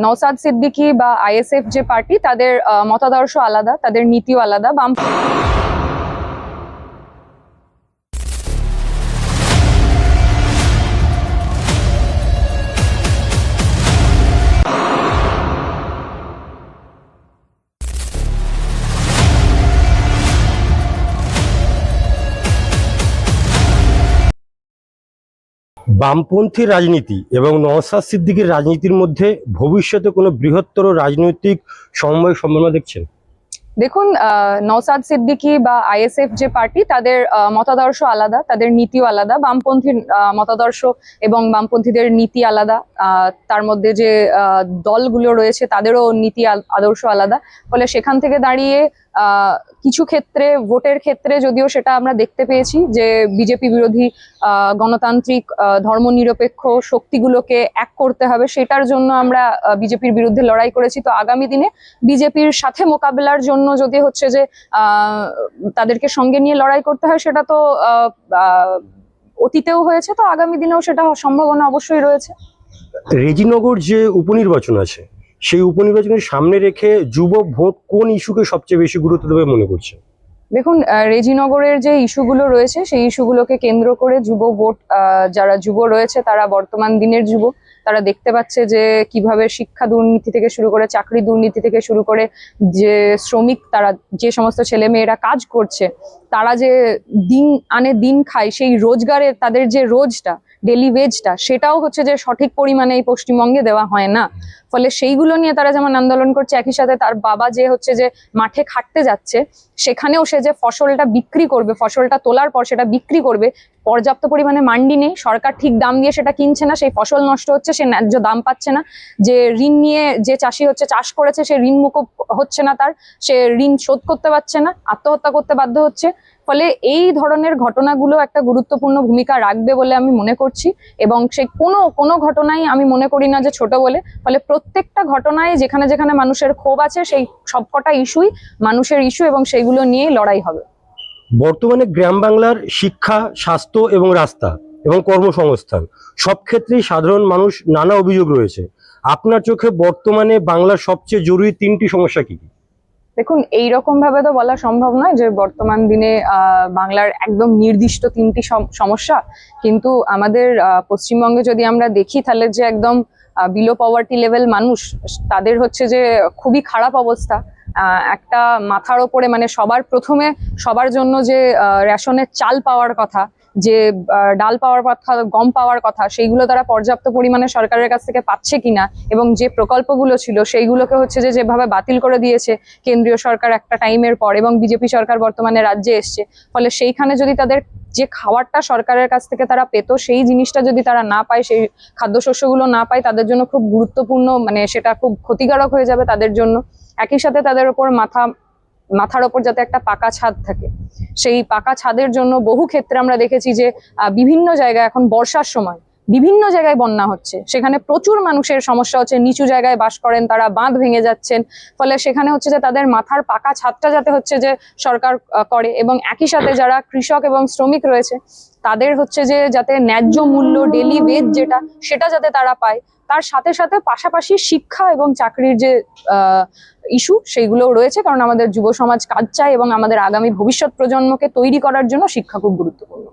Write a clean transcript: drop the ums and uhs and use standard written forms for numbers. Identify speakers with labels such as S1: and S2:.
S1: নওসাদ সিদ্দিকী বা আইএসএফ যে পার্টি, তাদের মতাদর্শ আলাদা, তাদের নীতিও আলাদা।
S2: বামপন্থী রাজনীতি এবং নওসাদ সিদ্দিকীর রাজনীতির মধ্যে ভবিষ্যতে কোনো বৃহত্তর রাজনৈতিক সমন্বয় সম্ভাবনা দেখছেন?
S1: দেখুন, নওসাদ সিদ্দিকী বা আইএসএফ যে পার্টি, তাদের মতাদর্শ আলাদা, তাদের নীতিও আলাদা। বামপন্থীর মতাদর্শ এবং বামপন্থীদের নীতি আলাদা। তার মধ্যে যে দলগুলো রয়েছে তাদেরও নীতি আদর্শ আলাদা। ফলে সেখান থেকে দাঁড়িয়ে কিছু ক্ষেত্রে, ভোটের ক্ষেত্রে যদিও সেটা আমরা দেখতে পেয়েছি যে বিজেপি বিরোধী গণতান্ত্রিক ধর্মনিরপেক্ষ শক্তিগুলোকে এক করতে হবে, সেটার জন্য আমরা বিজেপির বিরুদ্ধে লড়াই করেছি। তো আগামী দিনে বিজেপির সাথে মোকাবেলার জন্য যদি হচ্ছে যে তাদেরকে সঙ্গে নিয়ে লড়াই করতে হয়, সেটা তো অতীতেও হয়েছে, তো আগামী দিনেও সেটা সম্ভাবনা অবশ্যই রয়েছে।
S2: রেজিনগর যে উপনির্বাচন আছে, সেই উপনির্বাচনের সামনে রেখে যুব ভোট কোন ইস্যুকে সবচেয়ে বেশি গুরুত্ব দেবে মনে করছে?
S1: দেখুন, রেজিনগরের যে ইস্যুগুলো রয়েছে সেই ইস্যুগুলোকে কেন্দ্র করে যুব ভোট, যারা যুব রয়েছে তারা বর্তমান দিনের যুব, তারা দেখতে পাচ্ছে যে কিভাবে শিক্ষা দুর্নীতি থেকে শুরু করে চাকরি দুর্নীতি থেকে শুরু করে যে শ্রমিক, তারা যে সমস্ত ছেলে মেয়েরা কাজ করছে, তারা যে দিন আনে দিন খায়, সেই রোজগারের তাদের যে রোজটা, ডেলি ওয়েজটা, সেটাও হচ্ছে যে সঠিক পরিমাণে এই পশ্চিমবঙ্গে দেওয়া হয় না। ফলে সেইগুলো নিয়ে তারা যেমন আন্দোলন করছে, একই সাথে তার বাবা যে হচ্ছে যে মাঠে খাটতে যাচ্ছে, সেখানেও সে যে ফসলটা বিক্রি করবে, ফসলটা তোলার পর সেটা বিক্রি করবে, পর্যাপ্ত পরিমাণে মান্ডি নেই, সরকার ঠিক দাম দিয়ে সেটা কিনছে না, সেই ফসল নষ্ট হচ্ছে, সে ন্যায্য দাম পাচ্ছে না। যে ঋণ নিয়ে যে চাষি হচ্ছে চাষ করেছে, সে ঋণ মুকুব হচ্ছে না, সে ঋণ শোধ করতে পারছে না, আত্মহত্যা করতে বাধ্য হচ্ছে। ফলে এই ধরনের ঘটনাগুলো একটা গুরুত্বপূর্ণ ভূমিকা রাখবে বলে আমি মনে করছি, এবং সেই কোনো ঘটনাই আমি মনে করি না যে ছোট বলে। ফলে প্রত্যেকটা ঘটনায় যেখানে যেখানে মানুষের ক্ষোভ আছে, সেই সবকটা ইস্যুই মানুষের ইস্যু, এবং সেইগুলো নিয়েই লড়াই হবে।
S2: বর্তমানে গ্রাম বাংলার শিক্ষা, স্বাস্থ্য এবং রাস্তা এবং কর্মসংস্থান সব ক্ষেত্রেই সাধারণ মানুষ নানা অভিযোগ রয়েছে। আপনার চোখে বর্তমানে বাংলার সবচেয়ে জরুরি তিনটি সমস্যা কি কি?
S1: দেখুন, এইরকম ভাবে তো বলা সম্ভব নয় যে বর্তমান দিনে বাংলার একদম নির্দিষ্ট তিনটি সমস্যা, কিন্তু আমাদের পশ্চিমবঙ্গে যদি আমরা দেখি, তাহলে যে একদম বিলো পভার্টি লেভেল মানুষ, তাদের হচ্ছে যে খুবই খারাপ অবস্থা। একটা মাথার ওপরে, মানে সবার প্রথমে সবার জন্য যে রেশনের চাল পাওয়ার কথা, যে ডাল পাওয়ার কথা, গম পাওয়ার কথা, সেইগুলো তারা পর্যাপ্ত পরিমাণে সরকারের কাছ থেকে পাচ্ছে কিনা, এবং যে প্রকল্পগুলো ছিল সেইগুলোকে হচ্ছে যে যেভাবে বাতিল করে দিয়েছে কেন্দ্রীয় সরকার একটা টাইমের পর, এবং বিজেপি সরকার বর্তমানে রাজ্যে এসছে। ফলে সেইখানে যদি তাদের যে খাবারটা সরকারের কাছ থেকে তারা পেত, সেই জিনিসটা যদি তারা না পায়, সেই খাদ্যশস্যগুলো না পায়, তাদের জন্য খুব গুরুত্বপূর্ণ, মানে সেটা খুব ক্ষতিকারক হয়ে যাবে তাদের জন্য। একই সাথে তাদের ওপর মাথার ওপর যাতে একটা পাকা ছাদ থাকে, সেই পাকা ছাদের জন্য বহু ক্ষেত্রে আমরা দেখেছি যে বিভিন্ন জায়গায় এখন বর্ষার সময় বিভিন্ন জায়গায় বন্যা হচ্ছে, সেখানে প্রচুর মানুষের সমস্যা হচ্ছে, নিচু জায়গায় বাস করেন তারা, বাঁধ ভেঙে যাচ্ছেন। ফলে সেখানে হচ্ছে যে তাদের মাথার পাকা ছাদটা যাতে হচ্ছে যে সরকার করে, এবং একই সাথে যারা কৃষক এবং শ্রমিক রয়েছে তাদের হচ্ছে যে যাতে ন্যায্য মূল্য, ডেলি ওয়েজ যেটা, সেটা যাতে তারা পায়। তার সাথে সাথে পাশাপাশি শিক্ষা এবং চাকরির যে ইস্যু, সেইগুলোও রয়েছে, কারণ আমাদের যুব সমাজ কাজ চায়, এবং আমাদের আগামী ভবিষ্যৎ প্রজন্মকে তৈরি করার জন্য শিক্ষা খুব গুরুত্বপূর্ণ।